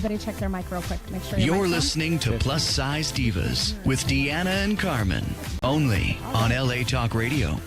Everybody check their mic real quick. Make sure You're listening to Plus Size Divas with Deanna and Carmen, only on LA Talk Radio.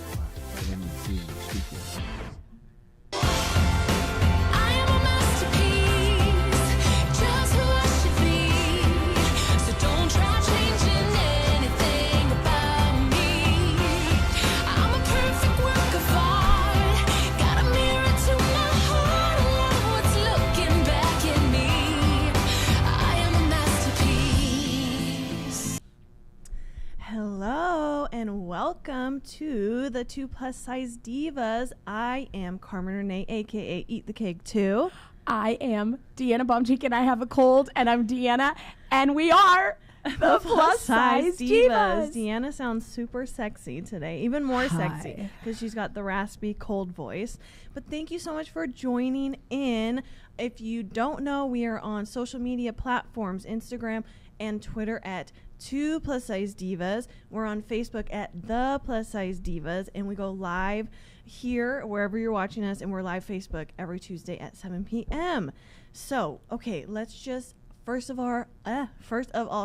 Hello and welcome to the 2 Plus Size Divas. I am Carmen Renee, aka Eat the Cake 2. I am Deanna Bomcheek and I have a cold, and I'm Deanna, and we are the Plus Size Divas. Deanna sounds super sexy today, even more sexy because she's got the raspy, cold voice. But thank you so much for joining in. If you don't know, we are on social media platforms, Instagram and Twitter at 2 Plus Size Divas. We're on Facebook at the Plus Size Divas, and we go live here wherever you're watching us, and we're live Facebook every Tuesday at 7 p.m. So, okay, let's just first of all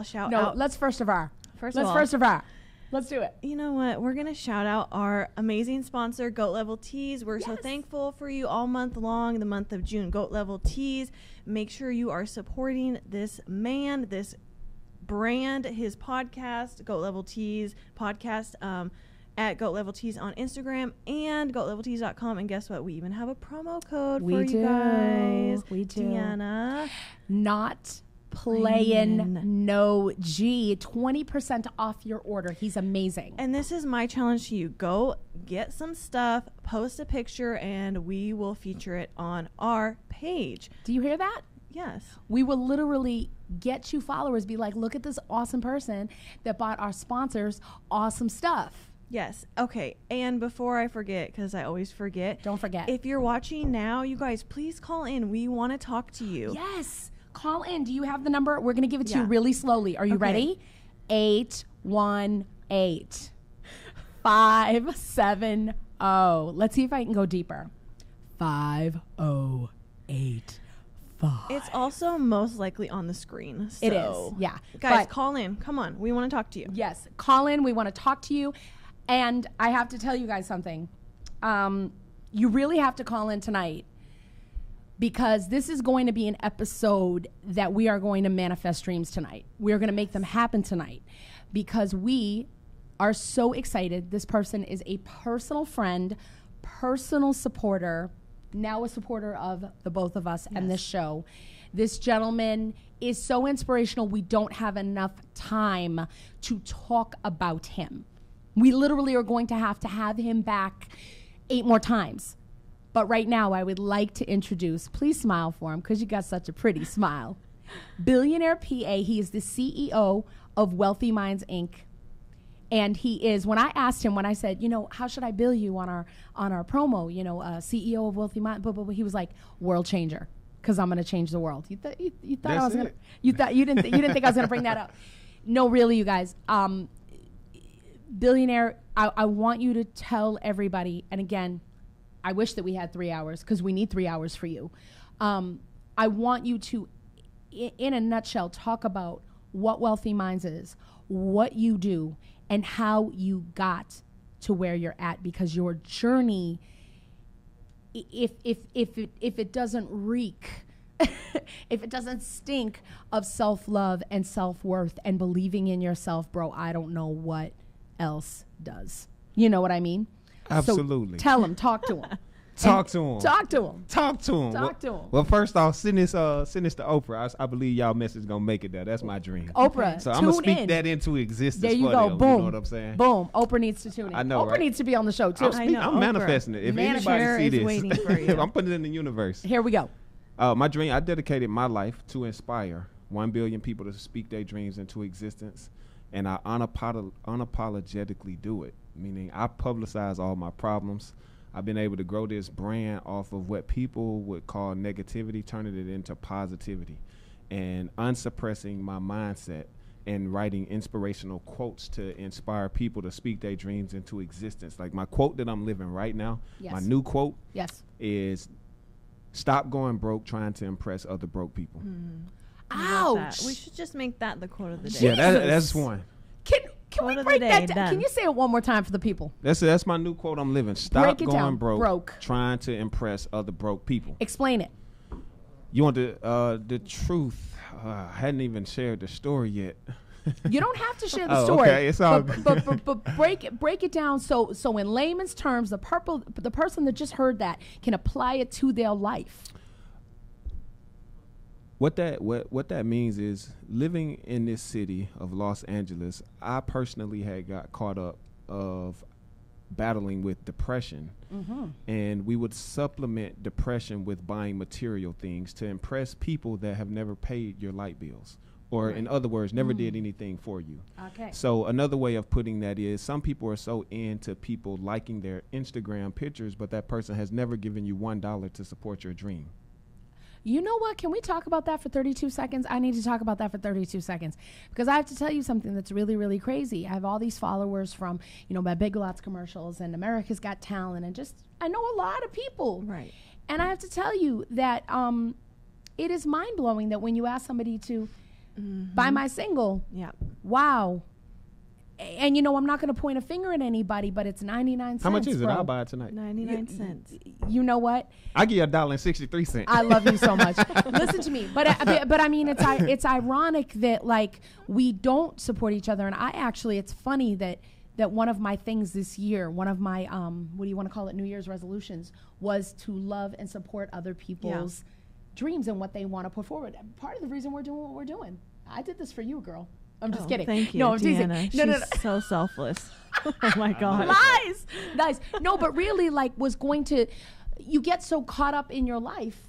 shout out. Let's first of all. Let's do it. You know what? We're going to shout out our amazing sponsor, Goat Level Tees. We're so thankful for you all month long, the month of June. Goat Level Tees. Make sure you are supporting this man, this brand, his podcast, Goat Level Tees podcast, at Goat Level Tees on Instagram and goatleveltees.com. And guess what? We even have a promo code for you guys. We do. Deanna. Not playing no G. 20% off your order. He's amazing. And this is my challenge to you. Go get some stuff, post a picture, and we will feature it on our page. Do you hear that? Yes. We will literally get you followers, be like, look at this awesome person that bought our sponsors awesome stuff. Yes. Okay. And before I forget, because I always forget. Don't forget. If you're watching now, you guys, please call in. We want to talk to you. Yes. Call in. Do you have the number? We're going to give it to you really slowly. Are you ready? 818-570. Let's see if I can go deeper. 508. It's also most likely on the screen. So. It is, yeah. Guys, call in. Come on. We want to talk to you. Yes, call in. We want to talk to you. And I have to tell you guys something. You really have to call in tonight, because this is going to be an episode that we are going to manifest dreams tonight. We are going to make them happen tonight, because we are so excited. This person is a personal friend, personal supporter, now a supporter of the both of us and this show. This gentleman is so inspirational. We don't have enough time to talk about him. We literally are going to have him back 8 more times. But right now, I would like to introduce, please smile for him because you got such a pretty smile. Billionaire PA. He is the CEO of Wealthy Minds, Inc. And he is, when I asked him, when I said, how should I bill you on our promo, CEO of Wealthy Minds, he was like, world changer, because I'm going to change the world. You thought I was going to, you didn't think I was going to bring that up. No, really, you guys. Billionaire, I want you to tell everybody, and again, I wish that we had 3 hours, because we need 3 hours for you. I want you to, in a nutshell, talk about what Wealthy Minds is, what you do, and how you got to where you're at, because your journey, if it doesn't reek, if it doesn't stink of self-love and self-worth and believing in yourself, bro, I don't know what else does. You know what I mean? Absolutely. So tell him, talk to him. Talk to him. Talk to him. Talk to him. Talk to him. Well, first off, send this to Oprah. I believe y'all message gonna make it there. That's my dream. Oprah, so I'm gonna speak that into existence. There you for go. them. Boom. You know what I'm saying? Boom. Oprah needs to tune in. I know. Oprah needs to be on the show too. I'm manifesting it. If anybody see this, waiting for you. I'm putting it in the universe. Here we go. My dream. I dedicated my life to inspire 1 billion people to speak their dreams into existence, and I unapologetically do it. Meaning, I publicize all my problems. I've been able to grow this brand off of what people would call negativity, turning it into positivity, and unsuppressing my mindset and writing inspirational quotes to inspire people to speak their dreams into existence. Like my quote that I'm living right now, my new quote is, stop going broke trying to impress other broke people. How about that? Ouch. We should just make that the quote of the day. Yeah, that's one. Can we Quote of break the that day, down? done. Can you say it one more time for the people? That's my new quote I'm living. Stop Break it going down. broke, trying to impress other broke people. Explain it. You want the truth? I hadn't even shared the story yet. You don't have to share the Oh, story. okay, it's all but break it down so in layman's terms, the person that just heard that can apply it to their life. What that means is, living in this city of Los Angeles, I personally had got caught up of battling with depression, and we would supplement depression with buying material things to impress people that have never paid your light bills, or in other words, never did anything for you. Okay. So another way of putting that is, some people are so into people liking their Instagram pictures, but that person has never given you $1 to support your dream. You know what? Can we talk about that for 32 seconds? I need to talk about that for 32 seconds because I have to tell you something that's really, really crazy. I have all these followers from, my Big Lots commercials and America's Got Talent, and I know a lot of people. Right. And I have to tell you that it is mind-blowing that when you ask somebody to buy my single, Yeah. wow. And I'm not going to point a finger at anybody, but it's 99 cents. How much is it? bro. I'll buy it tonight. 99 cents. You know what? I give you $1.63. I love you so much. Listen to me, but I mean, it's ironic that like we don't support each other, and it's funny that one of my things this year, one of my what do you want to call it, New Year's resolutions, was to love and support other people's dreams and what they want to put forward. Part of the reason we're doing what we're doing, I did this for you, girl. I'm just kidding. Thank you, No, I'm teasing. Deanna. No. She's so selfless. Oh my God. Lies. No, but really, you get so caught up in your life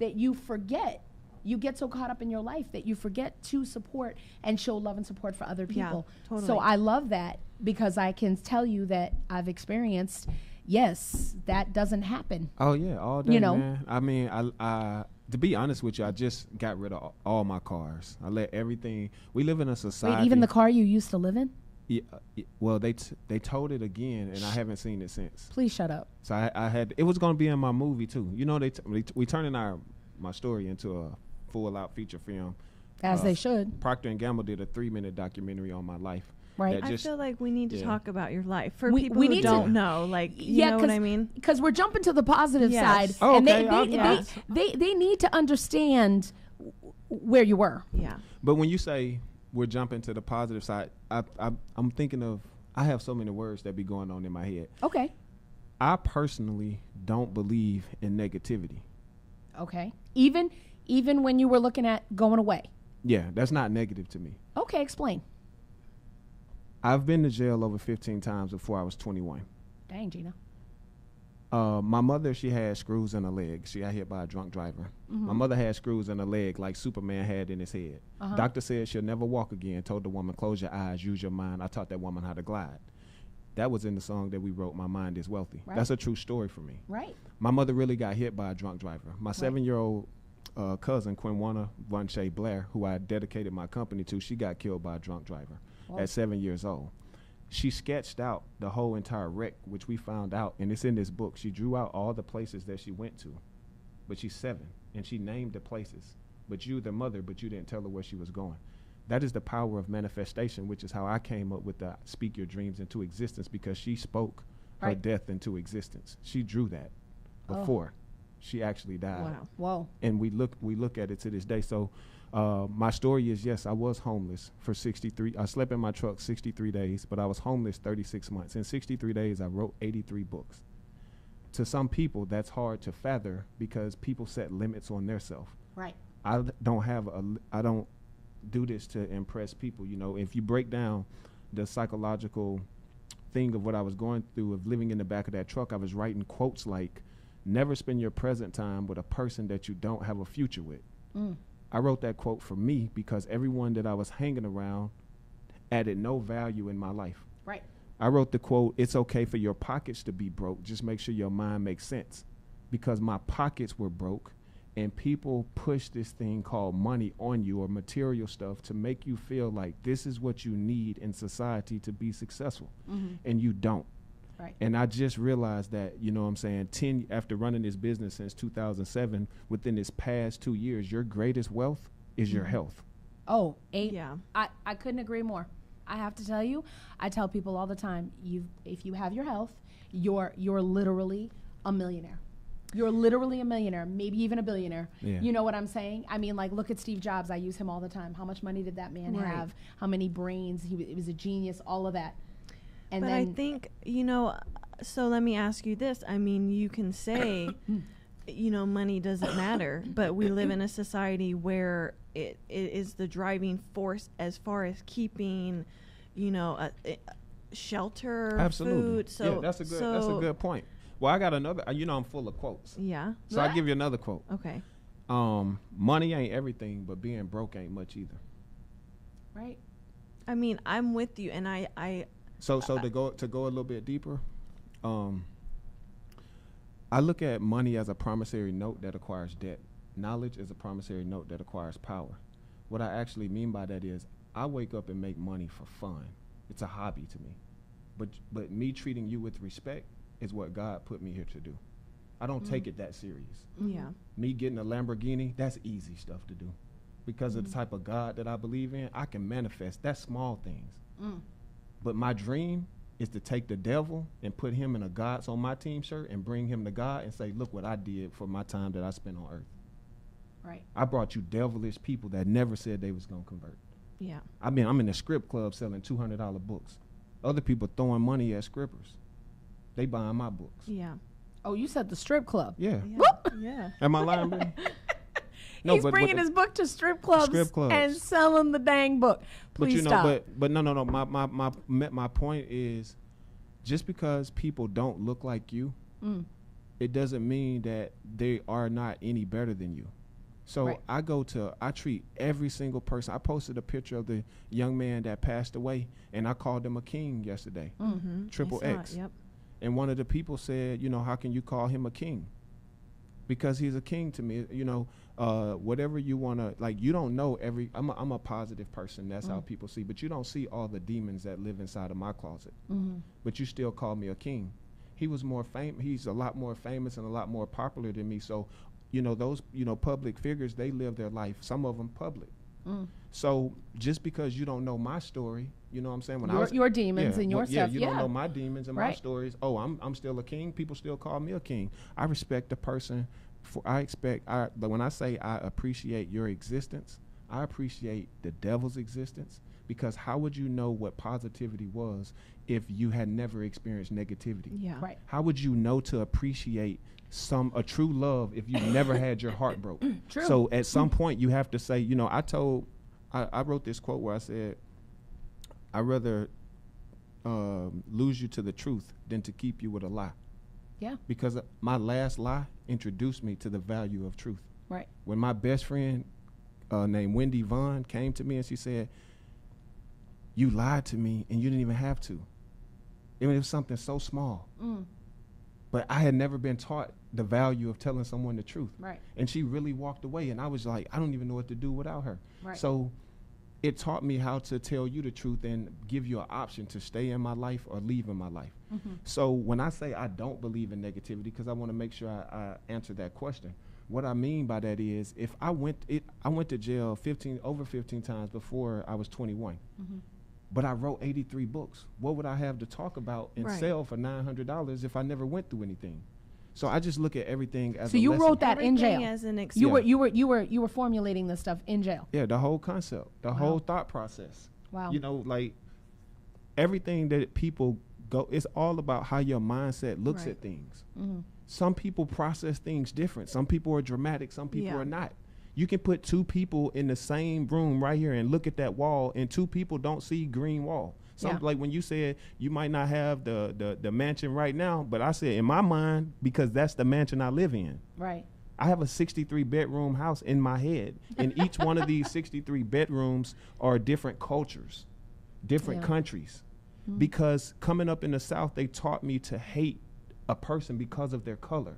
that you forget. You get so caught up in your life that you forget to support and show love and support for other people. Yeah, totally. So I love that because I can tell you that I've experienced, yes, that doesn't happen. Oh yeah, all day, man. I mean, I to be honest with you, I just got rid of all my cars. I let everything. We live in a society. Wait, even the car you used to live in? Yeah, well, they towed it again, and I haven't seen it since. Please shut up. So I had. It was going to be in my movie too. We turning my story into a full-out feature film. As they should. Procter & Gamble did a 3-minute documentary on my life. Right. I feel like we need to talk about your life for We people who need don't to. know. Like, you know what I mean? Because we're jumping to the positive Yes. side, Oh, and okay. they need to understand where you were. Yeah. But when you say we're jumping to the positive side, I'm thinking of, I have so many words that be going on in my head. Okay. I personally don't believe in negativity. Okay. Even when you were looking at going away. Yeah, that's not negative to me. Okay, explain. I've been to jail over 15 times before I was 21. Dang, Gina. My mother, she had screws in her leg. She got hit by a drunk driver. My mother had screws in her leg like Superman had in his head. Doctor said she'll never walk again, told the woman, close your eyes, use your mind. I taught that woman how to glide. That was in the song that we wrote, My Mind is Wealthy. Right. That's a true story for me. Right. My mother really got hit by a drunk driver. My 7-year-old cousin, Quinwana Von Shea Blair, who I dedicated my company to, she got killed by a drunk driver at 7 years old. She sketched out the whole entire wreck, which we found out, and it's in this book. She drew out all the places that she went to, but she's 7, and she named the places. But you, the mother, but you didn't tell her where she was going. That is the power of manifestation, which is how I came up with the Speak Your Dreams into Existence, because she spoke her death into existence. She drew that before she actually died. Wow. Whoa. And we look at it to this day. So my story is, yes, I was homeless for 63. I slept in my truck 63 days, but I was homeless 36 months. In 63 days, I wrote 83 books. To some people, that's hard to fathom because people set limits on themselves. Right. I don't do this to impress people. You know, if you break down the psychological thing of what I was going through of living in the back of that truck, I was writing quotes like, never spend your present time with a person that you don't have a future with. I wrote that quote for me because everyone that I was hanging around added no value in my life. Right. I wrote the quote, it's okay for your pockets to be broke, just make sure your mind makes sense. Because my pockets were broke and people push this thing called money on you or material stuff to make you feel like this is what you need in society to be successful. And you don't. Right. And I just realized that, you know what I'm saying, after running this business since 2007, within this past 2 years, your greatest wealth is your health. Oh, Yeah. I couldn't agree more. I have to tell you, I tell people all the time, if you have your health, you're literally a millionaire. You're literally a millionaire, maybe even a billionaire. Yeah. You know what I'm saying? I mean, like, look at Steve Jobs. I use him all the time. How much money did that man have? How many brains? He was a genius, all of that. And But then I think, you know, so let me ask you this. I mean, you can say, you know, money doesn't matter, but we live in a society where it is the driving force as far as keeping, you know, shelter, Absolutely. food. So yeah, that's a good point. Well, I got another. You know, I'm full of quotes. Yeah. So I'll give you another quote. Okay. Money ain't everything, but being broke ain't much either. right? I mean, I'm with you, and I So to go a little bit deeper, I look at money as a promissory note that acquires debt. Knowledge is a promissory note that acquires power. What I actually mean by that is I wake up and make money for fun. It's a hobby to me. But me treating you with respect is what God put me here to do. I don't take it that serious. yeah. Me getting a Lamborghini, that's easy stuff to do. Because of the type of God that I believe in, I can manifest. That's small things. But my dream is to take the devil and put him in a God's on my team shirt and bring him to God and say, look what I did for my time that I spent on earth. Right. I brought you devilish people that never said they was going to convert. Yeah. I mean, I'm in a script club selling $200 books. Other people throwing money at scrippers. They buying my books. Yeah. Oh, you said the strip club. Yeah. Yeah. Am I lying, baby? He's bringing his book to strip clubs and selling the dang book. Please but you know, stop. but no. My point is, just because people don't look like you, it doesn't mean that they are not any better than you. So Right. I treat every single person. I posted a picture of the young man that passed away, and I called him a king yesterday. Triple X. Yep. And one of the people said, you know, how can you call him a king? Because he's a king to me. You know, whatever you want to, like, you don't know I'm a positive person. That's how people see. But you don't see all the demons that live inside of my closet. But you still call me a king. He was more famous. He's a lot more famous and a lot more popular than me. So, you know, those, you know, public figures, they live their life, some of them public. So just because you don't know my story, you know what I'm saying? When Your demons and your stuff. you don't know my demons and my stories. Oh, I'm still a king. People still call me a king. I respect the person. But when I say I appreciate your existence, I appreciate the devil's existence, because how would you know what positivity was if you had never experienced negativity? Yeah. Right. How would you know to appreciate a true love if you never had your heart broke? True. So at some point you have to say, you know, I wrote this quote where I said, I'd rather lose you to the truth than to keep you with a lie. Yeah. Because my last lie introduced me to the value of truth. Right. When my best friend named Wendy Vaughn came to me and she said, you lied to me and you didn't even have to. It was something so small. But I had never been taught the value of telling someone the truth. Right. And she really walked away, and I was like, I don't even know what to do without her. Right. So it taught me how to tell you the truth and give you an option to stay in my life or leave in my life. So when I say I don't believe in negativity, because I want to make sure I answer that question, what I mean by that is, if I went to jail over 15 times before I was 21. But I wrote 83 books. What would I have to talk about and sell for $900 if I never went through anything? So I just look at everything as. So you lesson. wrote that in Everything jail. as an You were formulating this stuff in jail. Yeah, the whole concept, the whole thought process. Wow. You know, like everything that people go, it's all about how your mindset looks at things. Some people process things different. Some people are dramatic. Some people are not. You can put two people in the same room right here and look at that wall, and two people don't see green wall. Like when you said you might not have the mansion right now, but I said in my mind, because that's the mansion I live in. Right. I have a 63 bedroom house in my head, and each one of these 63 bedrooms are different cultures, different countries. Because coming up in the South, they taught me to hate a person because of their color.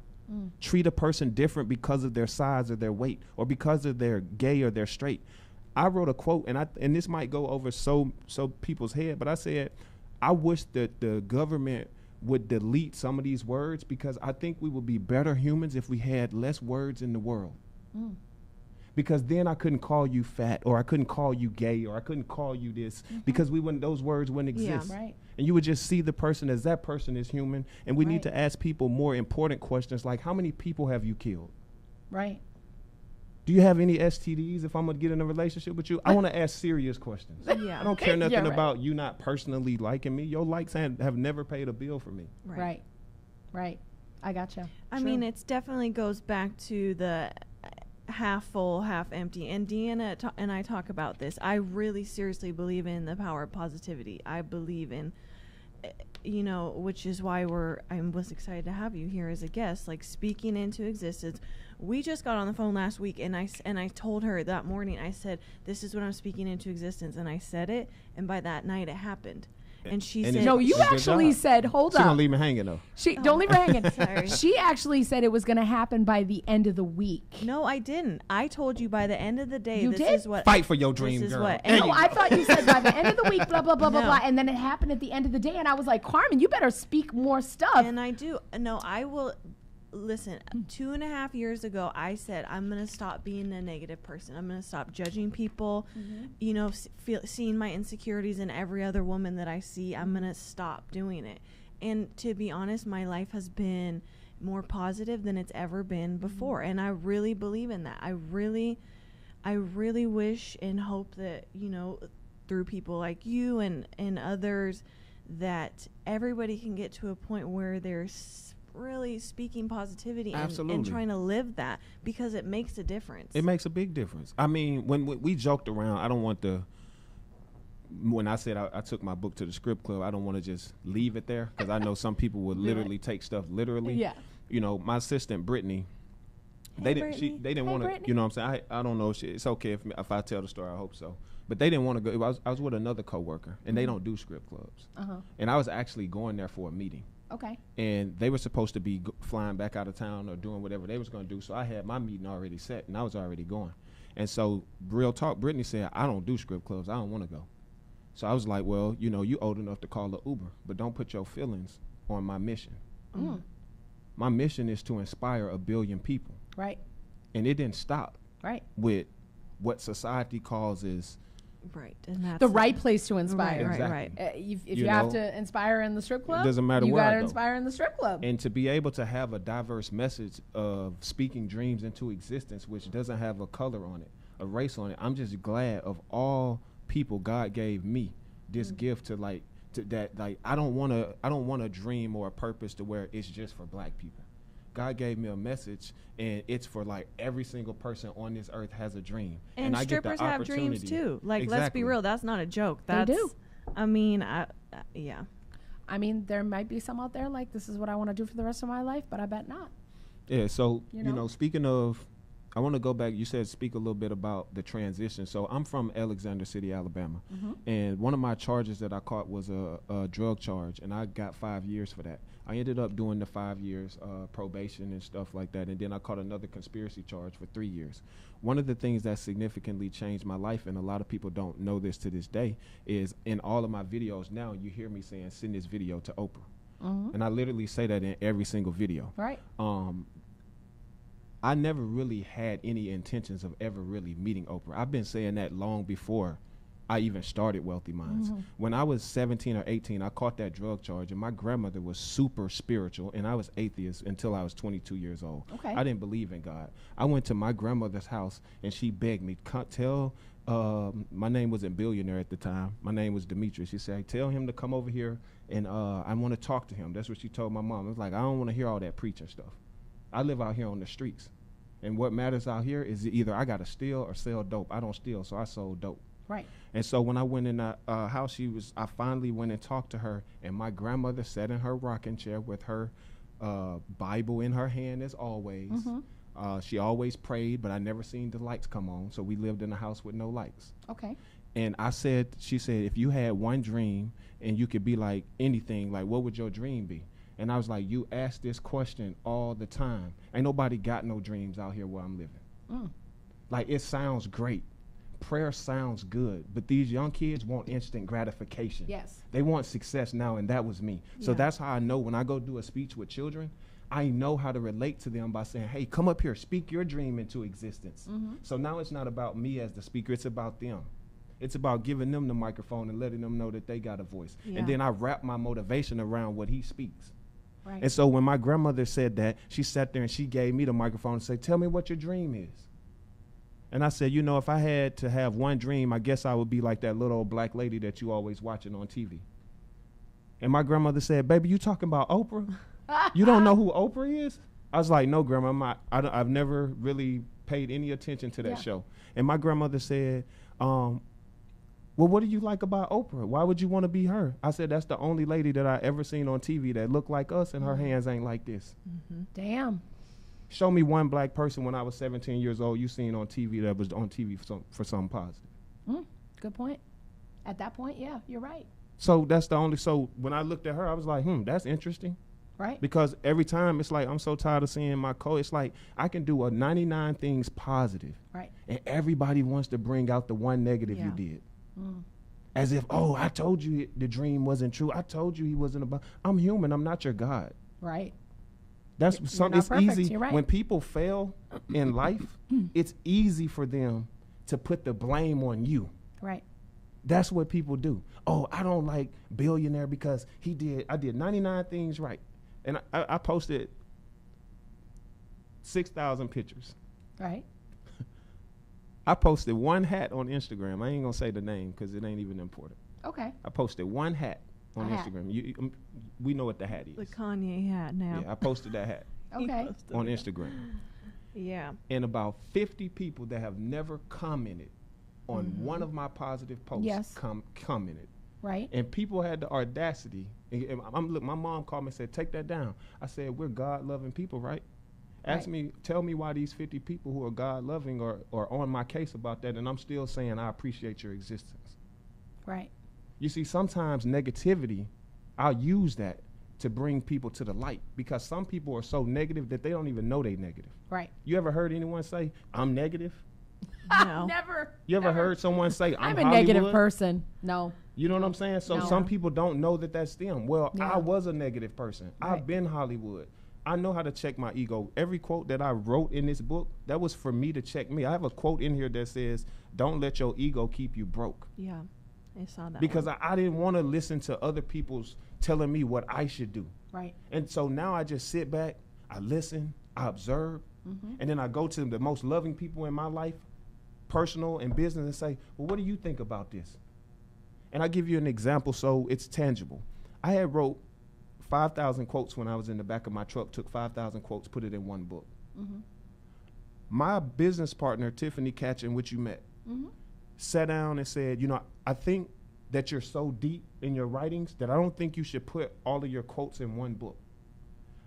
Treat a person different because of their size or their weight, or because of their gay or they're straight. I wrote a quote, and this might go over so people's head, but I said, I wish that the government would delete some of these words, because I think we would be better humans if we had less words in the world. because then I couldn't call you fat, or I couldn't call you gay, or I couldn't call you this, because those words wouldn't exist. Yeah, right. And you would just see the person as that person is human. And we need to ask people more important questions, like, how many people have you killed? Right. Do you have any STDs if I'm going to get in a relationship with you? I want to ask serious questions. Yeah. I don't care nothing right. about you not personally liking me. Your likes have never paid a bill for me. Right. Right. I gotcha. I mean, it's definitely goes back to the half full, half empty. And Deanna and I talk about this. I really seriously believe in the power of positivity. I believe in, which is why I was excited to have you here as a guest, like speaking into existence. We just got on the phone last week, and I told her that morning, I said, this is what I'm speaking into existence. And I said it, and by that night it happened. And she said, no, you actually said, hold up. up. She don't leave me hanging, though. Don't leave her hanging. Sorry. She actually said it was going to happen by the end of the week. No, I didn't. I told you by the end of the day, You this did? is what. Fight for your dream, this is girl. what. No, I thought you said by the end of the week, blah, blah, blah, blah, No. blah. And then it happened at the end of the day. And I was like, Carmen, you better speak more stuff. And I do. No, I will. Listen, 2.5 years ago, I said, I'm going to stop being a negative person. I'm going to stop judging people, seeing my insecurities in every other woman that I see. I'm going to stop doing it. And to be honest, my life has been more positive than it's ever been before. And I really believe in that. I really wish and hope that, through people like you and others, that everybody can get to a point where they're really speaking positivity and trying to live that, because it makes a difference. It makes a big difference. I mean, when we joked around, I don't want when I said I took my book to the script club, I don't want to just leave it there, because I know some people would literally take stuff literally. Yeah. My assistant Brittany, they didn't want to, you know what I'm saying? I don't know if it's okay if I tell the story, I hope so. But they didn't want to go. I was with another coworker, and they don't do script clubs. And I was actually going there for a meeting. Okay. And they were supposed to be flying back out of town or doing whatever they was going to do. So I had my meeting already set, and I was already going. And so, real talk, Brittany said, I don't do script clubs. I don't want to go. So I was like, well, you old enough to call an Uber, but don't put your feelings on my mission. My mission is to inspire 1 billion people. Right. And it didn't stop with what society calls is right. And that's the right place to inspire. Right. If you have to inspire in the strip club, it doesn't matter you where got I to go. inspire in the strip club. And to be able to have a diverse message of speaking dreams into existence, which doesn't have a color on it, a race on it. I'm just glad of all people God gave me this gift I don't want a dream or a purpose to where it's just for black people. God gave me a message, and it's for every single person on this earth has a dream. And I strippers get the have dreams too. Like, let's be real, that's not a joke. They do. I mean, yeah. I mean, there might be some out there like, this is what I want to do for the rest of my life, but I bet not. Yeah, so, speaking of, I want to go back. You said speak a little bit about the transition. So I'm from Alexander City, Alabama. And one of my charges that I caught was a drug charge, and I got 5 years for that. I ended up doing the 5 years probation and stuff like that, and then I caught another conspiracy charge for 3 years. One of the things that significantly changed my life, and a lot of people don't know this to this day, is in all of my videos now, you hear me saying, send this video to Oprah. And I literally say that in every single video. Right. I never really had any intentions of ever really meeting Oprah. I've been saying that long before I even started Wealthy Minds. When I was 17 or 18, I caught that drug charge, and my grandmother was super spiritual, and I was atheist until I was 22 years old. Okay. I didn't believe in God. I went to my grandmother's house, and she begged me, my name wasn't Billionaire at the time. My name was Demetrius. She said, tell him to come over here, and I want to talk to him. That's what she told my mom. It was like, I don't want to hear all that preaching stuff. I live out here on the streets, and what matters out here is either I got to steal or sell dope. I don't steal, so I sold dope. Right. And so when I went in the house, I finally went and talked to her, and my grandmother sat in her rocking chair with her Bible in her hand as always. She always prayed, but I never seen the lights come on, so we lived in a house with no lights. Okay. And she said, if you had one dream and you could be like anything, like what would your dream be? And I was like, you ask this question all the time. Ain't nobody got no dreams out here where I'm living. Like, it sounds great. Prayer sounds good, but these young kids want instant gratification. Yes. They want success now, and that was me. So that's how I know when I go do a speech with children, I know how to relate to them by saying, hey, come up here, speak your dream into existence. So now it's not about me as the speaker, it's about them. It's about giving them the microphone and letting them know that they got a voice. And then I wrap my motivation around what he speaks. Right. And so when my grandmother said that, she sat there and she gave me the microphone and said, tell me what your dream is. And I said, you know, if I had to have one dream, I guess I would be like that little old black lady that you always watching on TV. And my grandmother said, baby, you talking about Oprah? You don't know who Oprah is? I was like, no, Grandma, I've never really paid any attention to that show. And my grandmother said, well, what do you like about Oprah? Why would you want to be her? I said, that's the only lady that I ever seen on TV that looked like us and her hands ain't like this. Damn. Show me one black person when I was 17 years old you seen on TV that was on TV for something positive. Good point. At that point, yeah, you're right. So that's the only, so when I looked at her, I was like, that's interesting. Right. Because every time it's like, I'm so tired of seeing my code. It's like, I can do a 99 things positive. Right. And everybody wants to bring out the one negative you did. As if, oh, I told you the dream wasn't true. I told you he wasn't about, I'm human. I'm not your God. Right. That's something, it's perfect. easy. You're right. When people fail in life, it's easy for them to put the blame on you. Right. That's what people do. Oh, I don't like Billionaire because I did 99 things right. And I posted 6,000 pictures. Right. I posted one hat on Instagram. I ain't gonna say the name because it ain't even important. Okay. I posted one hat on Instagram. We know what the hat is. The Kanye hat now. Yeah, I posted that hat Okay. on Instagram. Yeah. And about 50 people that have never commented on one of my positive posts commented. Right. And people had the audacity. Look, my mom called me and said, take that down. I said, we're God-loving people, right? Tell me why these 50 people who are God-loving are on my case about that, and I'm still saying I appreciate your existence. Right. You see, sometimes negativity, I'll use that to bring people to the light because some people are so negative that they don't even know they're negative. Right. You ever heard anyone say, I'm negative? No. Never. You ever heard someone say, I'm a Hollywood? negative person. No. You know what I'm saying? So some people don't know that that's them. Well, I was a negative person. Right. I've been Hollywood. I know how to check my ego. Every quote that I wrote in this book, that was for me to check me. I have a quote in here that says, don't let your ego keep you broke. Yeah. I saw that. Because I didn't want to listen to other people's telling me what I should do. Right. And so now I just sit back, I listen, I observe, and then I go to the most loving people in my life, personal and business, and say, well, what do you think about this? And I give you an example so it's tangible. I had wrote 5,000 quotes when I was in the back of my truck, took 5,000 quotes, put it in one book. My business partner, Tiffany Catchin, which you met, sat down and said, you know, I think that you're so deep in your writings that I don't think you should put all of your quotes in one book.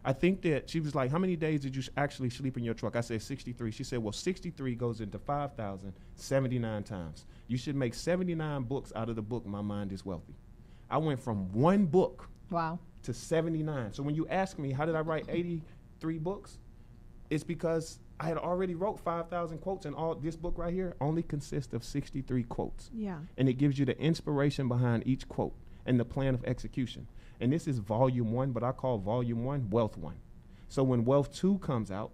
I think that, she was like, how many days did you actually sleep in your truck? I said 63. She said, well, 63 goes into 5,000 79 times. You should make 79 books out of the book, My Mind is Wealthy. I went from one book to 79. So when you ask me, how did I write 83 books? It's because I had already wrote 5,000 quotes, and all this book right here only consists of 63 quotes. Yeah. And it gives you the inspiration behind each quote and the plan of execution. And this is volume 1, but I call volume 1 Wealth 1. So when Wealth 2 comes out,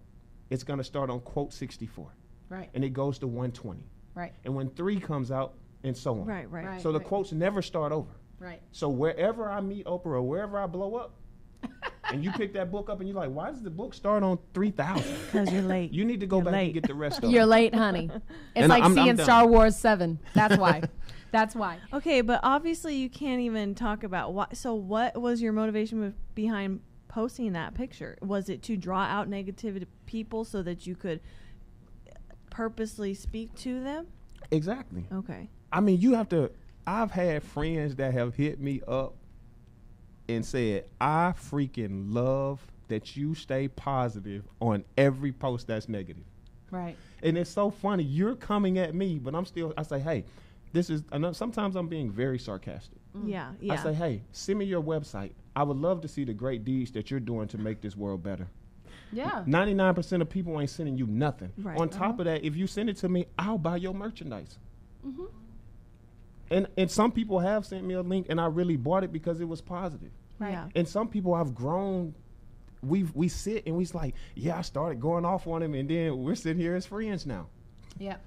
it's going to start on quote 64. Right. And it goes to 120. Right. And when 3 comes out, and so on. Right. So the quotes never start over. Right. So wherever I meet Oprah or wherever I blow up, and you pick that book up and you're like, why does the book start on 3,000? Because you're late. You need to go back and get the rest of it. You're late, honey. It's And like I'm seeing done. Star Wars 7. That's why. That's why. Okay, but obviously you can't even talk about why. So what was your motivation behind posting that picture? Was it to draw out negativity people so that you could purposely speak to them? Exactly. Okay. I mean, I've had friends that have hit me up and said, I freaking love that you stay positive on every post that's negative. Right. And it's so funny. You're coming at me, but I say, hey, sometimes I'm being very sarcastic. Yeah. I say, hey, send me your website. I would love to see the great deeds that you're doing to make this world better. Yeah. 99% of people ain't sending you nothing. Right. On top of that, if you send it to me, I'll buy your merchandise. And some people have sent me a link, and I really bought it because it was positive. Right. Yeah. And some people I've grown we sit and we's like, yeah, I started going off on him, and then we're sitting here as friends now. Yeah.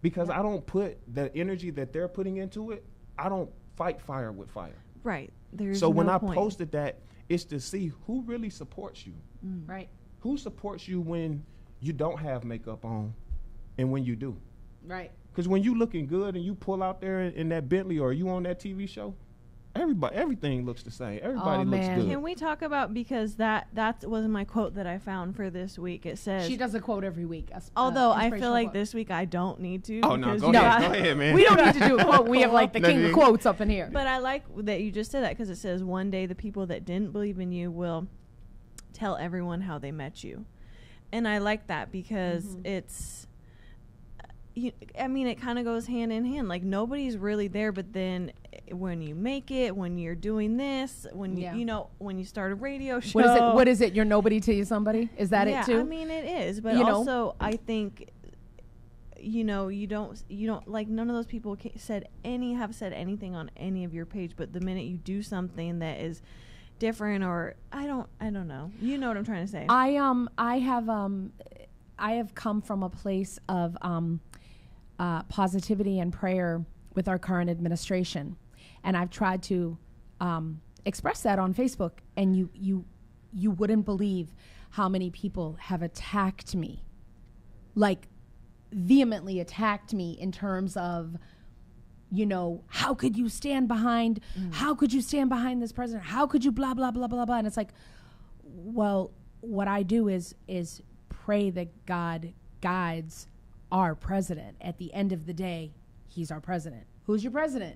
Because I don't put the energy that they're putting into it. I don't fight fire with fire. Right. There's so when no I point. posted that, it's to see who really supports you. Right. Who supports you when you don't have makeup on and when you do. Right. Because when you looking good and you pull out there in that Bentley or you on that TV show, everything looks the same. Everybody looks good. Can we talk about, because that was my quote that I found for this week. It says, she does a quote every week. Although I feel like this week I don't need to. Oh no, go ahead, man. We don't need to do a quote. We have like the king of quotes up in here. But I like that you just said that, because it says, one day the people that didn't believe in you will tell everyone how they met you. And I like that because it's, I mean, it kind of goes hand in hand. Like, nobody's really there, but then when you make it, when you're doing this, when you know, when you start a radio show. What is it? You're nobody to you somebody? Is that it too? I mean, it is, but also I think, you don't like, none of those people have said anything on any of your page, but the minute you do something that is different, or I don't know, you know what I'm trying to say. I have come from a place of positivity and prayer with our current administration, and I've tried to express that on Facebook, and you wouldn't believe how many people have attacked me, like vehemently attacked me in terms of, how could you stand behind this president? How could you blah, blah, blah, blah, blah? And it's like, well, what I do is pray that God guides our president. At the end of the day, he's our president. Who's your president?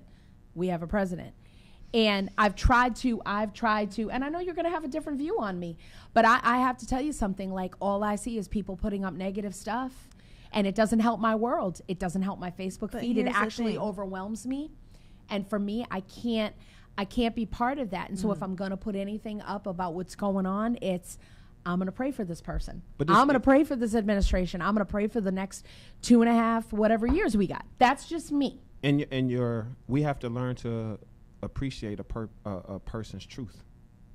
We have a president. And I've tried to, and I know you're going to have a different view on me, but I have to tell you something. Like, all I see is people putting up negative stuff, and it doesn't help my world. It doesn't help my Facebook feed. It actually overwhelms me. And for me, I can't be part of that. And so if I'm going to put anything up about what's going on, I'm going to pray for this person. I'm going to pray for this administration. I'm going to pray for the next 2.5, whatever years we got. That's just me. We have to learn to appreciate a person's truth.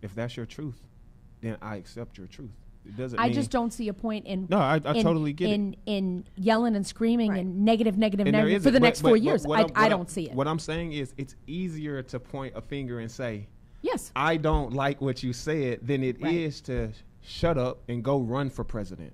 If that's your truth, then I accept your truth. It doesn't. I just don't see a point in. No, I totally get it. In yelling and screaming and negative for the next 4 years. I don't see it. What I'm saying is, it's easier to point a finger and say, yes, I don't like what you said, than it is to shut up and go run for president.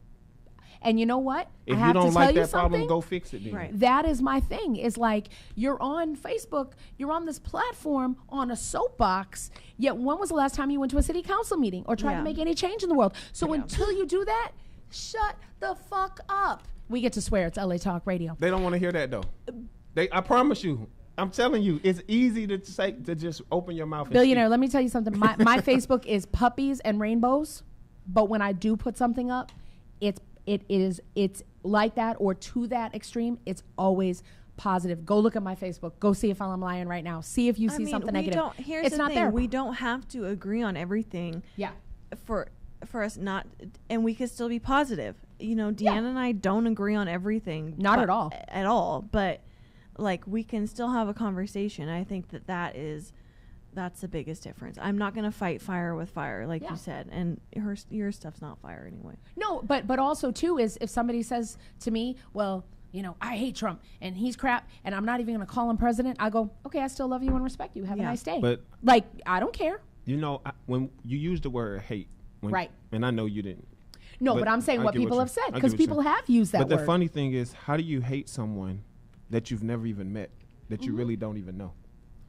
And you know what? If you don't like that problem, go fix it then. Right. That is my thing. Is like, you're on Facebook, you're on this platform on a soapbox, yet when was the last time you went to a city council meeting or tried to make any change in the world? So until you do that, shut the fuck up. We get to swear. It's LA Talk Radio. They don't want to hear that, though. I promise you. I'm telling you, it's easy to say, to just open your mouth and Billionaire, speak. let me tell you something. My Facebook is puppies and rainbows, but when I do put something up, it's like that, or to that extreme. It's always positive. Go look at my Facebook. Go see if I'm lying right now. See if you see something negative. Here's the thing. We don't have to agree on everything. Yeah. For us not, and we could still be positive. Deanna and I don't agree on everything. Not at all. At all. But like, we can still have a conversation. I think that's the biggest difference. I'm not going to fight fire with fire, like you said, and your stuff's not fire anyway. No, but also too is, if somebody says to me, well, I hate Trump and he's crap, and I'm not even going to call him president, I go, okay, I still love you and respect you. Have a nice day. But like, I don't care. When you use the word hate, and I know you didn't. No, but I'm saying what people have said, because people have used that word. But the funny thing is, how do you hate someone that you've never even met, that you really don't even know?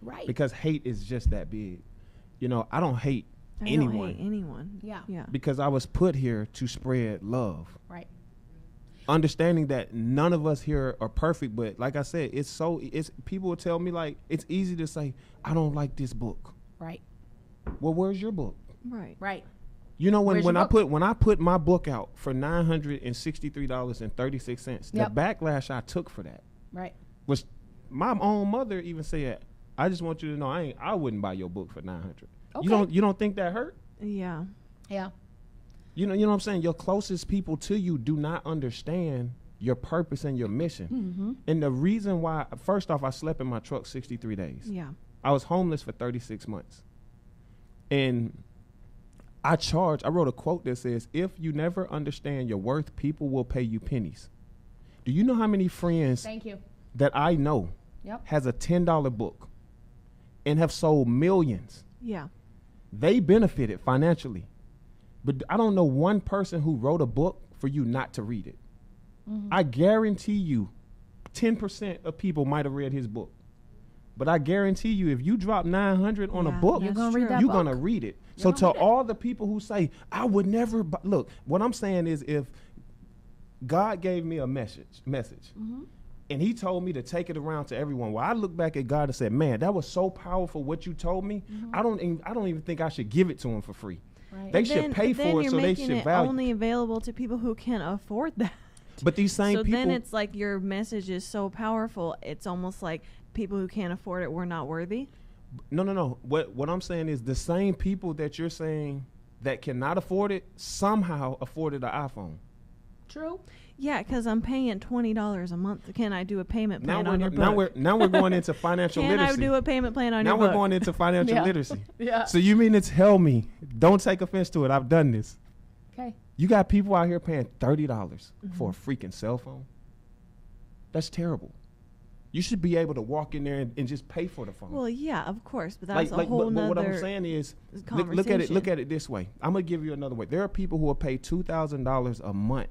Right. Because hate is just that big. I don't hate anyone. Don't hate anyone. Yeah. Because I was put here to spread love. Right. Understanding that none of us here are perfect, but like I said, it's people will tell me, like, it's easy to say, I don't like this book. Right. Well, where's your book? Right. When I put my book out for $963.36, the backlash I took for that was, my own mother even said, I just want you to know, I wouldn't buy your book for $900. Okay. You don't think that hurt? Yeah. You know what I'm saying? Your closest people to you do not understand your purpose and your mission. Mm-hmm. And the reason why, first off, I slept in my truck 63 days. Yeah. I was homeless for 36 months. And I wrote a quote that says, if you never understand your worth, people will pay you pennies. Do you know how many friends Thank you. that I know has a $10 book and have sold millions? Yeah. They benefited financially. But I don't know one person who wrote a book for you not to read it. I guarantee you 10% of people might have read his book. But I guarantee you, if you drop 900 on a book, you're going to read that you're book. going to read it. So to all the people who say, I would never, look, what I'm saying is, if God gave me a message, and he told me to take it around to everyone, well, I look back at God and said, man, that was so powerful what you told me. I don't even think I should give it to him for free. Right. They should pay for it, so they should value. Only available to people who can afford that. But these same people. So then it's like your message is so powerful, it's almost like people who can't afford it were not worthy. No. What I'm saying is, the same people that you're saying that cannot afford it somehow afforded an iPhone. True. Yeah, because I'm paying $20 a month. Can I do a payment plan on your book? Now we're going into financial literacy. Can I do a payment plan on your book? Now we're going into financial literacy. Yeah. So you mean to tell me, don't take offense to it, I've done this. Okay. You got people out here paying $30 for a freaking cell phone? That's terrible. You should be able to walk in there and just pay for the phone. Well, yeah, of course, but that's a whole nother. But what I'm saying saying is, look at it this way. I'm gonna give you another way. There are people who will pay $2,000 a month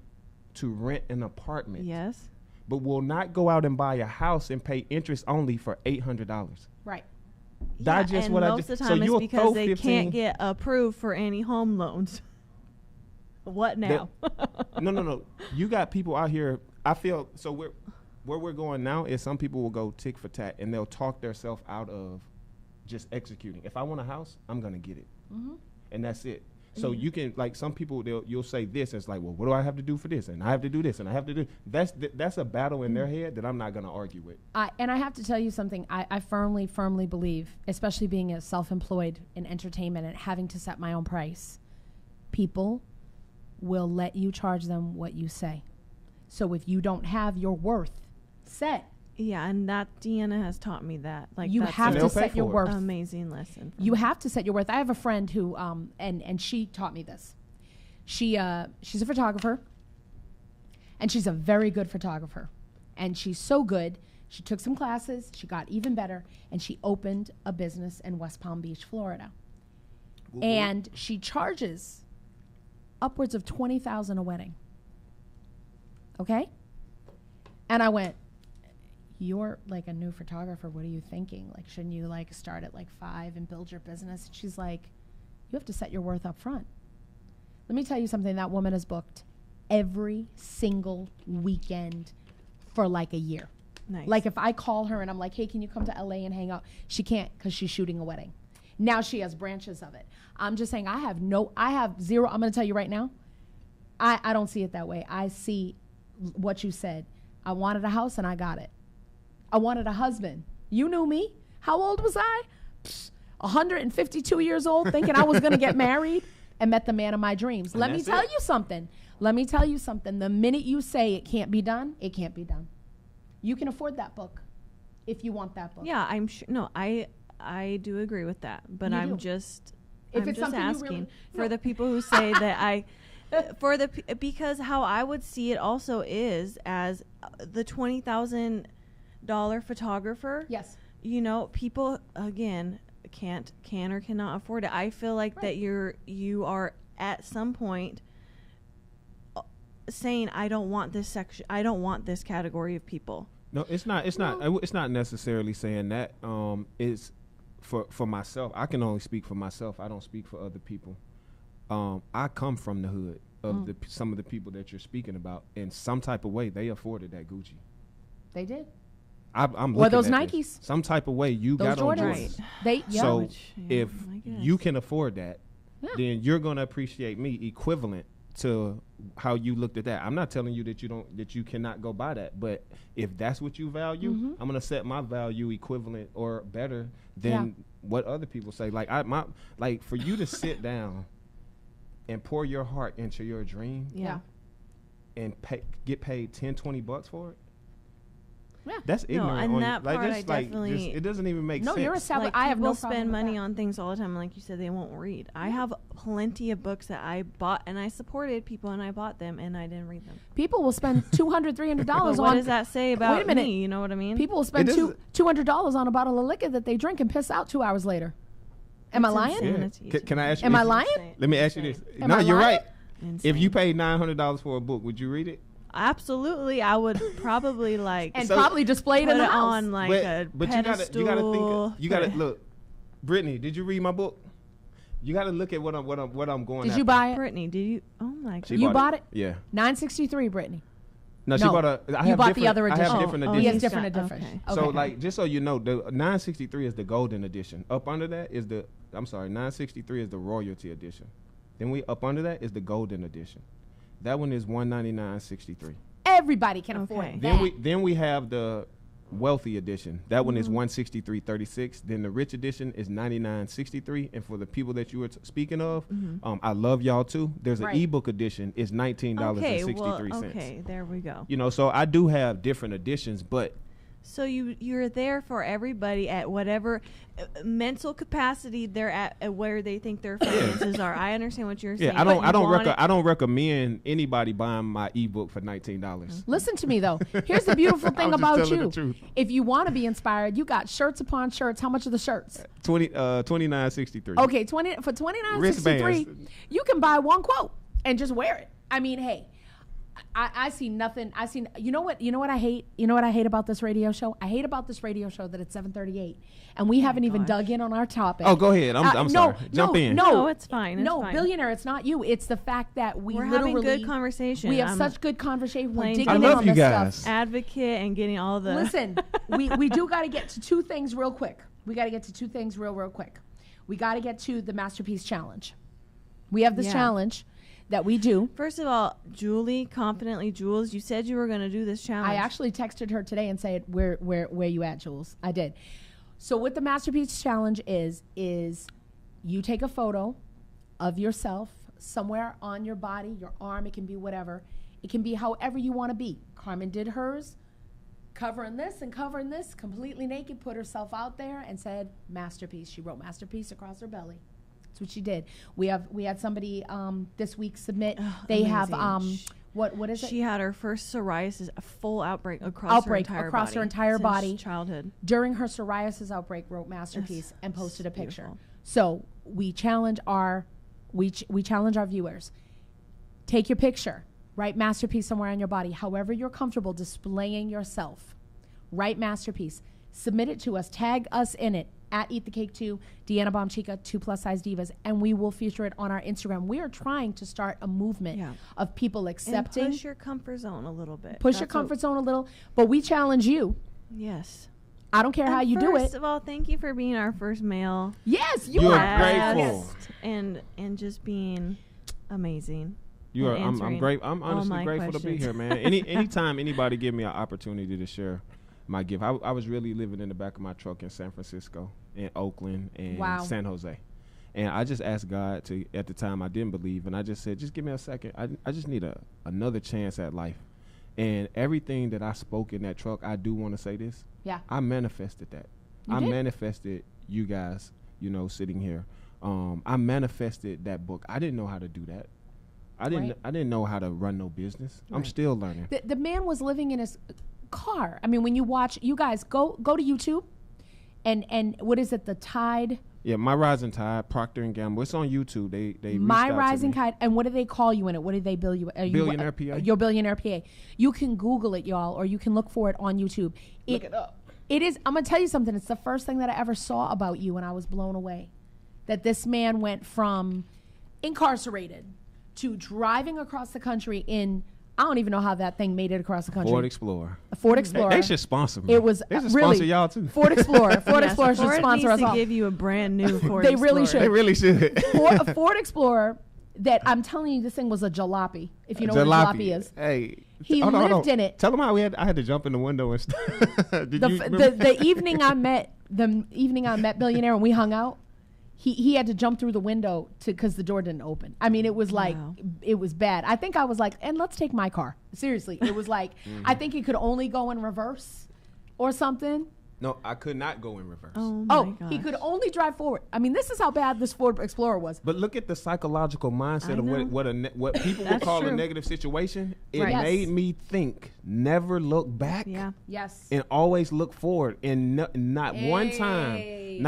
to rent an apartment. Yes. But will not go out and buy a house and pay interest only for $800. Right. Most of the time it's because they can't get approved for any home loans. What now? No. You got people out here. I feel so. Where we're going now is, some people will go tick for tat and they'll talk themselves out of just executing. If I want a house, I'm gonna get it, and that's it. So you can, like, some people, you'll say this, and it's like, well, what do I have to do for this? And I have to do this, and I have to do. That's a battle in their head that I'm not gonna argue with. And I have to tell you something. I firmly believe, especially being a self-employed in entertainment and having to set my own price, people will let you charge them what you say. So if you don't have your worth set, yeah, and that Deanna has taught me that. Like, you have to set your worth. Amazing lesson. You have to set your worth. I have a friend who, and she taught me this. She's a photographer, and she's a very good photographer, and she's so good. She took some classes. She got even better, and she opened a business in West Palm Beach, Florida. And she charges upwards of $20,000 a wedding. Okay? And I went, you're like a new photographer. What are you thinking? Like, shouldn't you like start at like 5 and build your business? She's like, you have to set your worth up front. Let me tell you something. That woman has booked every single weekend for like a year. Nice. Like, if I call her and I'm like, hey, can you come to LA and hang out? She can't, because she's shooting a wedding. Now she has branches of it. I'm just saying, I have zero. I'm going to tell you right now, I don't see it that way. I see what you said. I wanted a house and I got it. I wanted a husband. You knew me. How old was I? 152 years old, thinking I was going to get married, and met the man of my dreams. Let me tell you something. The minute you say it can't be done, it can't be done. You can afford that book if you want that book. Yeah, I'm sure. No, I do agree with that, but I'm just asking for the people who say that because how I would see it also is as the $20,000 photographer. Yes. You know, people again can or cannot afford it. I feel like that you are at some point saying, I don't want this section. I don't want this category of people. No, it's not necessarily saying that. It's for myself. I can only speak for myself. I don't speak for other people. I come from the hood of some of the people that you're speaking about. In some type of way, they afforded that Gucci. They did. I'm or those at Nikes. This. Some type of way you those got Jordans. on Jordans. Right. So if you can afford that, then you're going to appreciate me equivalent to how you looked at that. I'm not telling you that you cannot go buy that, but if that's what you value, I'm going to set my value equivalent or better than what other people say. Like for you to sit down and pour your heart into your dream, and get paid $10-$20 for it. Yeah. That's ignorant. and on that like, part that's I like, definitely- it doesn't even make No, sense. you're established. Like I have no people problem spend with money that. on things all the time, like you said, they won't read. I have plenty of books that I bought, and I supported people, and I bought them, and I didn't read them. People will spend $200, $300 But on. what does that say about Wait a minute. me? You know what I mean? People will spend It is- $200 on a bottle of liquor that they drink and piss out 2 hours later. Am I It's lying? insane. Yeah. Insanity. Can I ask you Am this? I lying? Insane. Let me ask you this. Am No, I you're lying? right. Insane. If you paid $900 for a book, would you read it? Absolutely, I would probably like And So- probably display it put in the it house. on like a but pedestal. you gotta think. You gotta put it- look. Brittany, did you read my book? You gotta look at what I'm going. Did after. you buy it? Brittany, did you? Oh my god! She You bought it? Yeah. $9.63, Brittany. No, she No. bought a. I You have bought the different- other I edition. have different Oh, He editions. has he's different got- editions. okay. So Okay. like, just so you know, the 963 is the golden edition. Up under that is the. I'm sorry, 963 is the royalty edition. Then we up under that is the golden edition. That one is 199.63. Everybody can afford Okay. that. Then we have the wealthy edition. That one is 163.36. Then the rich edition is 99.63. And for the people that you were speaking of, I love y'all too. There's an Right. ebook edition. It's $19.63. Okay, there we go. You know, so I do have different editions, but So you're there for everybody at whatever mental capacity they're at where they think their finances are. I understand what you're saying. yeah, but you want it- I don't recommend anybody buying my ebook for $19. Listen to me though. Here's the beautiful thing I'm just about telling you. the truth. If you want to be inspired, you got shirts upon shirts. How much are the shirts? 29.63. Okay, 29.63. Wristbands. You can buy one quote and just wear it. I mean, hey, I see nothing. You know what I hate? You know what I hate about this radio show? I hate about this radio show that it's 7:38 and we haven't even dug in on our topic. Oh, go ahead. I'm sorry. Jump in. No, it's fine. It's No, fine. Billionaire, it's not you. It's the fact that We're literally having good conversation. We have I'm such good conversation. We're playing digging I in love on you this guys. stuff. advocate and getting all the Listen, we do got to get to two things real quick. We got to get to two things real quick. We got to get to the Masterpiece Challenge. We have this Yeah. challenge that we do. First of all, Julie, confidently, Jules, you said you were going to do this challenge. I actually texted her today and said, where you at, Jules? I did. So what the Masterpiece Challenge is you take a photo of yourself somewhere on your body, your arm, it can be whatever. It can be however you want to be. Carmen did hers, covering this and covering this, completely naked, put herself out there and said, Masterpiece. She wrote Masterpiece across her belly. That's what she did. We had somebody this week submit. They have amazing. what is it? She had her first psoriasis, a full outbreak across her entire her body. body. Since childhood. During her psoriasis outbreak, wrote Masterpiece Yes, and posted a it's picture. beautiful. So we challenge our viewers. Take your picture, write Masterpiece somewhere on your body, however you're comfortable displaying yourself. Write Masterpiece, submit it to us, tag us in it at Eat the Cake 2, Deanna Bomchica, 2 Plus Size Divas, and we will feature it on our Instagram. We are trying to start a movement of people accepting. And push your comfort zone a little bit. Push your comfort zone a little, but we challenge you. Yes. I don't care how you do it. First of all, thank you for being our first male Yes, you You're are. grateful. guest and just being amazing. You are. and I'm answering great. I'm all honestly my grateful to be questions. here, man. Anytime anybody give me an opportunity to share my gift, I was really living in the back of my truck in San Francisco, in Oakland, and Wow. San Jose, and I just asked God to. At the time, I didn't believe, and I just said, just give me a second. I just need another chance at life, and everything that I spoke in that truck, I do want to say this. Yeah. I manifested that. You I did? manifested you guys, sitting here. I manifested that book. I didn't know how to do that. I didn't know how to run no business. I'm Right. still learning. The man was living in his car. I mean, when you watch, you guys go to YouTube, and what is it? The Tide. Yeah, My Rising Tide, Procter and Gamble. It's on YouTube. They My reached out Rising to me. Tide, and what do they call you in it? What do they bill you? Billionaire PA. Your Billionaire PA. You can Google it, y'all, or you can look for it on YouTube. Look it up. It is. I'm gonna tell you something. It's the first thing that I ever saw about you, and I was blown away. That this man went from incarcerated to driving across the country in. I don't even know how that thing made it across the country. Ford Explorer. A Ford Explorer. They should sponsor me. It was They should really sponsor y'all too. Ford Explorer. Ford Yes, Explorer should Ford sponsor needs us to all. give you a brand new Ford They really Explorer. They really should. A Ford Explorer that I'm telling you, this thing was a jalopy. If you know what a jalopy is. Hey, He hold on, hold lived on. in it. Tell them how I had to jump in the window and stuff. Did you remember? The evening I met Billionaire and we hung out, he had to jump through the window because the door didn't open. I mean, it was like, Wow. it was bad. I think I was like, and let's take my car. Seriously, it was like, I think it could only go in reverse. or something. No, I could not go in reverse. Oh my gosh. He could only drive forward. I mean, this is how bad this Ford Explorer was. But look at the psychological mindset of what people would That's call a true. negative situation. It Right. Yes. made me think, never look back. Yeah. Yes. And always look forward. And not one Hey.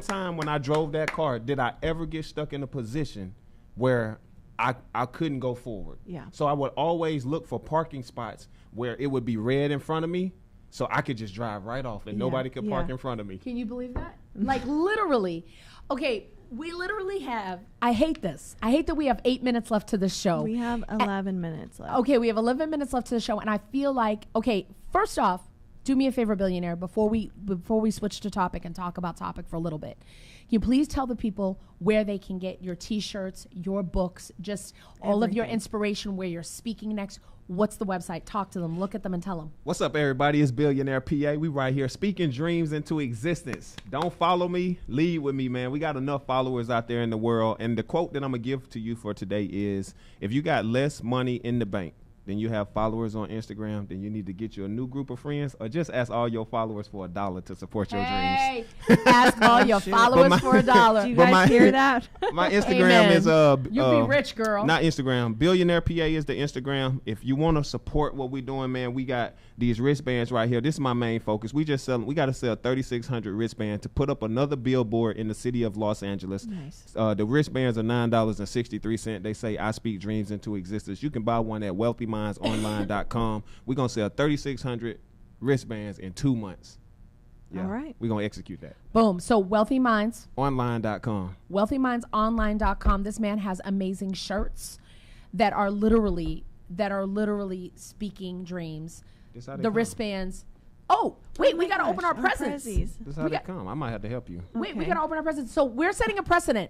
time when I drove that car did I ever get stuck in a position where I couldn't go forward. Yeah. So I would always look for parking spots where it would be red in front of me, so I could just drive right off and nobody could park in front of me. Can you believe that? Like literally. Okay, we literally have, I hate this. I hate that we have 8 minutes left to the show. We have 11 minutes left. Okay, we have 11 minutes left to the show, and I feel like, okay, first off, do me a favor, Billionaire, before we switch to topic and talk about topic for a little bit. Can you please tell the people where they can get your T-shirts, your books, just all of your inspiration, where you're speaking next? What's the website? Talk to them, look at them, and tell them. What's up, everybody? It's Billionaire PA. We right here speaking dreams into existence. Don't follow me, lead with me, man. We got enough followers out there in the world. And the quote that I'm going to give to you for today is, if you got less money in the bank than you have followers on Instagram, then you need to get you a new group of friends, or just ask all your followers for $1 to support your dreams. Ask all your followers for $1. Do you But guys hear that? My Instagram Amen. is You'll be rich, girl. Not Instagram. Billionaire PA is the Instagram. If you want to support what we're doing, man, we got these wristbands right here. This is my main focus. We got to sell 3,600 wristbands to put up another billboard in the city of Los Angeles. Nice. The wristbands are $9.63. They say I speak dreams into existence. You can buy one at wealthymindsonline.com. We're going to sell 3,600 wristbands in 2 months. Yeah. All right. We're going to execute that. Boom. So Wealthy Minds. Online.com. wealthymindsonline.com. This man has amazing shirts that are literally speaking dreams. This how they The come. wristbands. Oh, wait, we my got to gosh, open our presents. prezzies. This is how We they got- come. I might have to help you. Wait, we Okay. got to open our presents. So we're setting a precedent.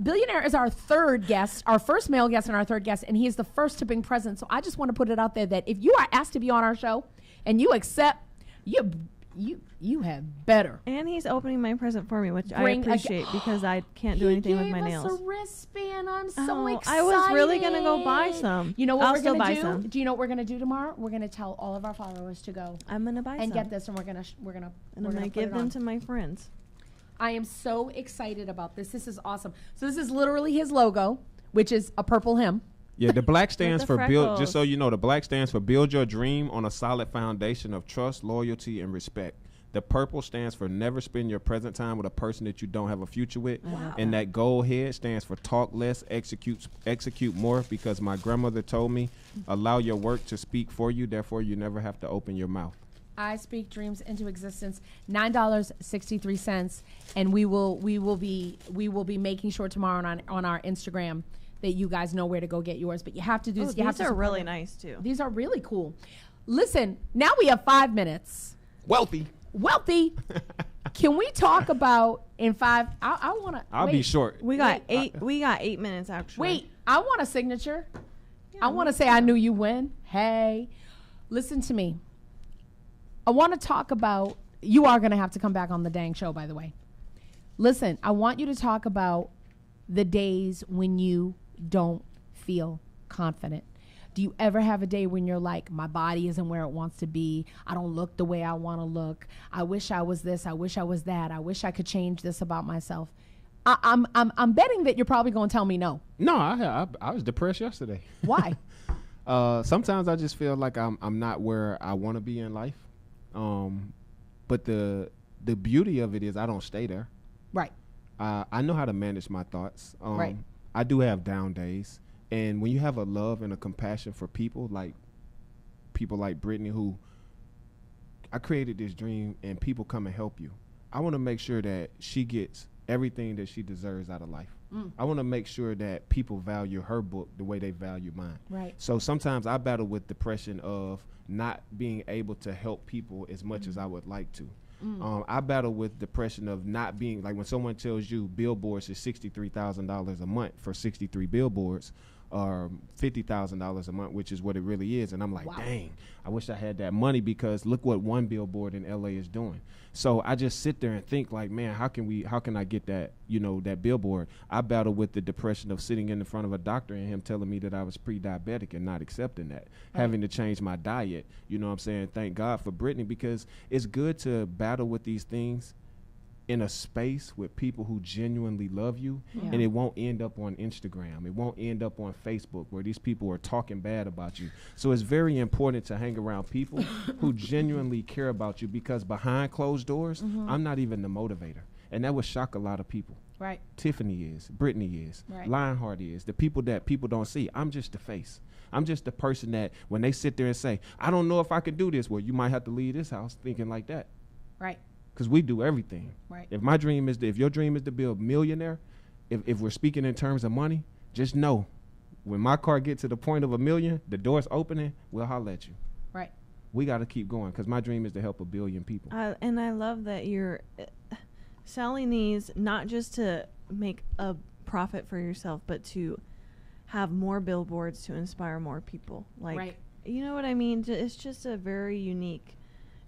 Billionaire is our third guest, our first male guest and our third guest, and he is the first to bring presents. So I just want to put it out there that if you are asked to be on our show and you accept, you have better. And he's opening my present for me, which I Bring a- appreciate because I can't do anything with my He nails. gave us a wristband. I'm so Oh, excited. I was really gonna go buy some. You know what I'll we're still gonna buy do? some. Do you know what we're gonna do tomorrow? We're gonna tell all of our followers to go I'm gonna buy and some. get this, and we're gonna and we're I'm gonna gonna put give it them on. to my friends. I am so excited about this. This is awesome. So this is literally his logo, which is a purple him. Yeah, the black stands the for build. Just freckles. so you know, the black stands for build your dream on a solid foundation of trust, loyalty, and respect. The purple stands for never spend your present time with a person that you don't have a future with. Wow. And that gold head stands for talk less, execute more, because my grandmother told me, allow your work to speak for you, therefore you never have to open your mouth. I speak dreams into existence. $9.63, and we will be making sure tomorrow on our Instagram that you guys know where to go get yours. But you have to do this. You have These to are support really them. nice too. These are really cool. Listen, now we have 5 minutes. Wealthy. Wealthy. Can we talk about in 5? I want to. I'll be short. We got Wait. 8. We got 8 minutes actually. Wait, I want a signature. I want to say I knew you when. Hey, listen to me. I want to talk about, you are going to have to come back on the dang show, by the way. Listen, I want you to talk about the days when you don't feel confident. Do you ever have a day when you're like, my body isn't where it wants to be? I don't look the way I want to look. I wish I was this. I wish I was that. I wish I could change this about myself. I'm betting that you're probably going to tell me no. No, I was depressed yesterday. Why? Sometimes I just feel like I'm not where I want to be in life. But the beauty of it is I don't stay there. Right. I know how to manage my thoughts. Right. I do have down days. And when you have a love and a compassion for people like Brittany, who I created this dream and people come and help you. I want to make sure that she gets everything that she deserves out of life. I want to make sure that people value her book the way they value mine. Right. So sometimes I battle with depression of not being able to help people as much as I would like to. I battle with depression of not being, like when someone tells you billboards is $63,000 a month for 63 billboards, or $50,000 a month, which is what it really is. And I'm like, Wow. dang, I wish I had that money, because look what one billboard in LA is doing. So I just sit there and think like, man, how can I get that, that billboard? I battle with the depression of sitting in the front of a doctor and him telling me that I was pre-diabetic and not accepting that, having to change my diet. You know what I'm saying? Thank God for Brittany, because it's good to battle with these things in a space with people who genuinely love you, and it won't end up on Instagram. It won't end up on Facebook where these people are talking bad about you. So it's very important to hang around people who genuinely care about you, because behind closed doors, I'm not even the motivator. And that would shock a lot of people. Right. Tiffany is, Brittany is, Right. Lionheart is, the people that people don't see. I'm just the face. I'm just the person that when they sit there and say, I don't know if I could do this, well, you might have to leave this house thinking like that. Right. Because we do everything. Right. If my dream is, if your dream is to be a millionaire, if we're speaking in terms of money, just know, when my car gets to the point of $1 million, the door's opening, we'll holler at you. Right. We got to keep going, because my dream is to help 1 billion people. And I love that you're selling these not just to make a profit for yourself, but to have more billboards to inspire more people. Like, Right. you know what I mean? It's just a very unique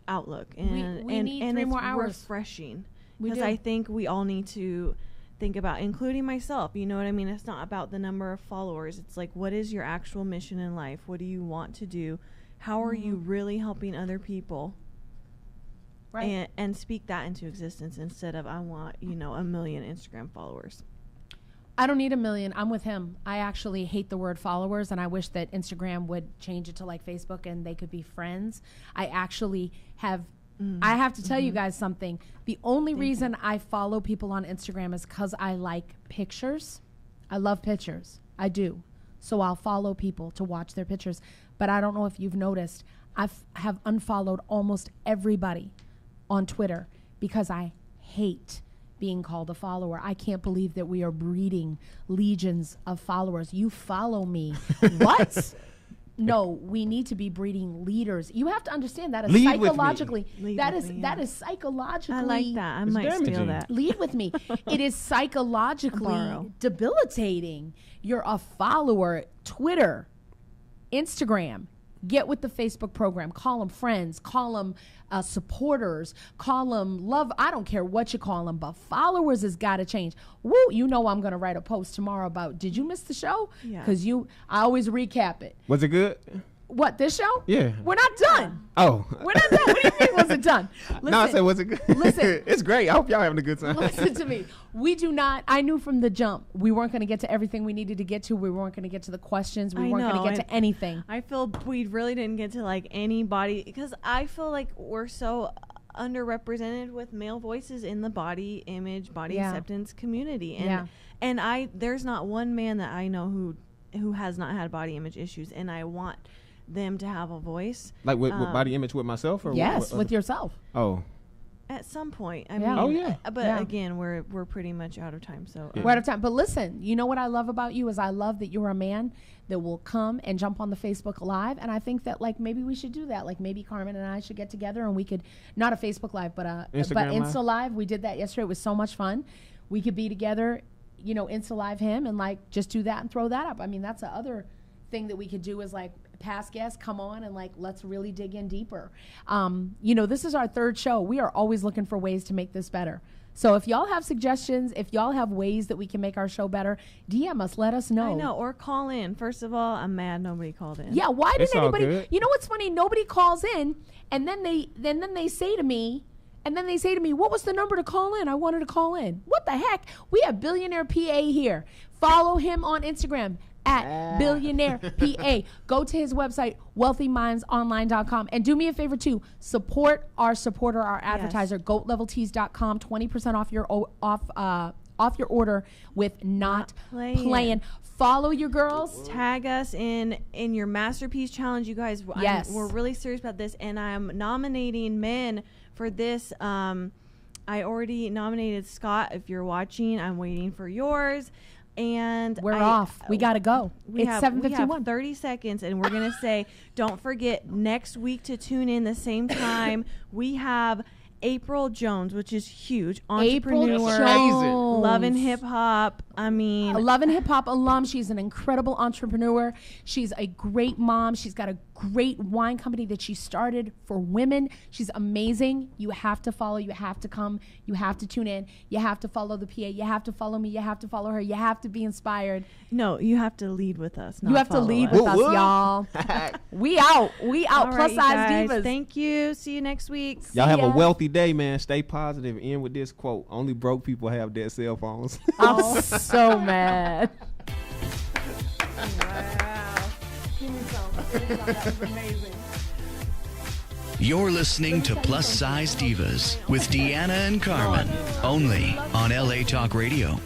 outlook, and we need 3 it's more hours. refreshing, We because do. I think we all need to think about, including myself, you know what I mean? It's not about the number of followers. It's like, what is your actual mission in life? What do you want to do? How are you really helping other people? Right. And speak that into existence, instead of, I want, 1 million Instagram followers. I don't need 1 million. I'm with him. I actually hate the word followers, and I wish that Instagram would change it to like Facebook and they could be friends. I actually have, I have to tell you guys something. The only reason I follow people on Instagram is because I like pictures. I love pictures. I do. So I'll follow people to watch their pictures. But I don't know if you've noticed, I have unfollowed almost everybody on Twitter because I hate being called a follower. I can't believe that we are breeding legions of followers. You follow me. What? No, we need to be breeding leaders. You have to understand that is Lead with me. psychologically. Lead That with is me, that yeah. is psychologically. I like that. I It's might steal damaging. that. Lead with me. It is psychologically Borrow. debilitating. You're a follower. Twitter, Instagram. Get with the Facebook program. Call them friends. Call them supporters. Call them love. I don't care what you call them, but followers has got to change. Woo! You know I'm going to write a post tomorrow about, did you miss the show? Yeah. Because I always recap it. Was it good? What, this show? Yeah. We're not done. Oh. We're not done. What do you mean was it done? No, I said, was it good? Listen. It's great. I hope y'all having a good time. Listen to me. We do not. I knew from the jump we weren't going to get to everything we needed to get to. We weren't going to get to the questions. We I weren't going know, to get and to anything. I feel we really didn't get to like anybody, because I feel like we're so underrepresented with male voices in the body image, body Yeah. acceptance community. And Yeah. and there's not one man that I know who has not had body image issues, and I want them to have a voice. Like with body image with myself, or Yes, what with yourself. Oh, At some point, I Yeah. mean, Oh, yeah. But Yeah. again, we're pretty much out of time. So Yeah. We're out of time. But listen, you know what I love about you is I love that you're a man that will come and jump on the Facebook Live. And I think that like maybe we should do that. Like maybe Carmen and I should get together and we could, not a Facebook Live, but Instagram Live? Insta Live. We did that yesterday. It was so much fun. We could be together, Insta Live him and like just do that and throw that up. I mean, that's the other thing that we could do is like past guests come on and like let's really dig in deeper. This is our 3rd show. We are always looking for ways to make this better. So if y'all have suggestions, if y'all have ways that we can make our show better, DM us, let us know. I know, or call in. First of all, I'm mad nobody called in. Yeah, why It's didn't all anybody? good. You know what's funny? Nobody calls in, and then they say to me, what was the number to call in? I wanted to call in. What the heck? We have Billionaire PA here. Follow him on Instagram at Billionaire PA. Go to his website, wealthymindsunline.com. And do me a favor too. Support our supporter, our advertiser, goatleveltees.com. 20% off your order with not playing. Follow your girls. Tag us in your masterpiece challenge, you guys. Yes. We're really serious about this, and I'm nominating men for this. I already nominated Scott. If you're watching, I'm waiting for yours. And We're off. We got to go. We It's have 7:51. 30 seconds, and we're going to say, don't forget next week to tune in the same time. We have April Jones, which is huge. April Entrepreneur, Jones. Love and Hip Hop. I mean, a Love and Hip Hop alum. She's an incredible entrepreneur. She's a great mom. She's got a great wine company that she started for women. She's amazing. You have to follow. You have to come. You have to tune in. You have to follow the PA. You have to follow me. You have to follow her. You have to be inspired. No, you have to lead with us. You have to lead with us, y'all. We out. We out. All Plus right, Size guys. Divas. Thank you. See you next week. Y'all have a ya. wealthy day, man. Stay positive. End with this quote: "Only broke people have dead cell phones." I'm so mad. Wow. Give me some. That was amazing. You're listening to Plus Size Divas with Deanna and Carmen, only on LA Talk Radio.